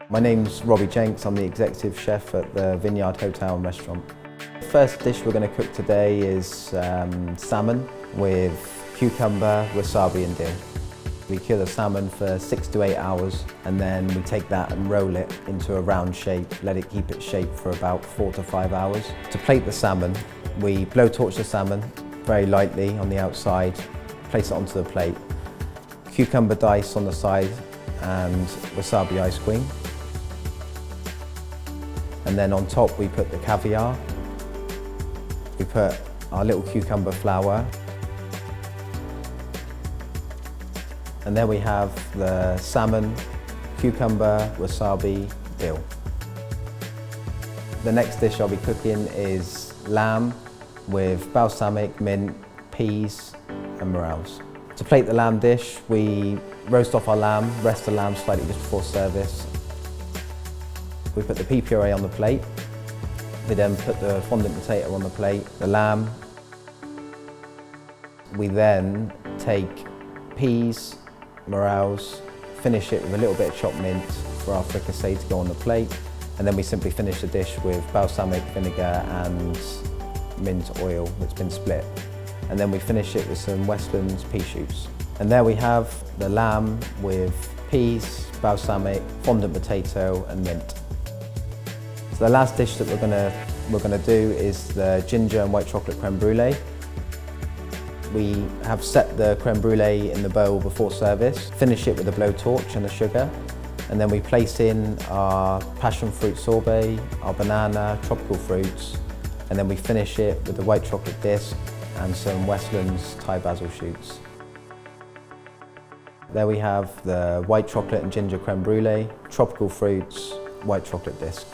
My name's Robbie Jenks, I'm the executive chef at the Vineyard Hotel and Restaurant. The first dish we're going to cook today is salmon with cucumber, wasabi and dill. We cure the salmon for 6 to 8 hours and then we take that and roll it into a round shape, let it keep its shape for about 4 to 5 hours. To plate the salmon, we blowtorch the salmon very lightly on the outside, place it onto the plate, cucumber dice on the side and wasabi ice cream. And then on top we put the caviar, we put our little cucumber flower, and then we have the salmon, cucumber, wasabi, dill. The next dish I'll be cooking is lamb with balsamic, mint, peas and morels. To plate the lamb dish, we roast off our lamb, rest the lamb slightly just before service. We put the pea puree on the plate. We then put the fondant potato on the plate, the lamb. We then take peas, morels, finish it with a little bit of chopped mint for our fricassee to go on the plate. And then we simply finish the dish with balsamic vinegar and mint oil that's been split. And then we finish it with some Westlands pea shoots. And there we have the lamb with peas, balsamic, fondant potato and mint. So the last dish that we're gonna do is the ginger and white chocolate creme brulee. We have set the creme brulee in the bowl before service, finish it with a blowtorch and the sugar, and then we place in our passion fruit sorbet, our banana, tropical fruits, and then we finish it with the white chocolate disc and some Westlands Thai basil shoots. There we have the white chocolate and ginger creme brulee, tropical fruits, white chocolate disc.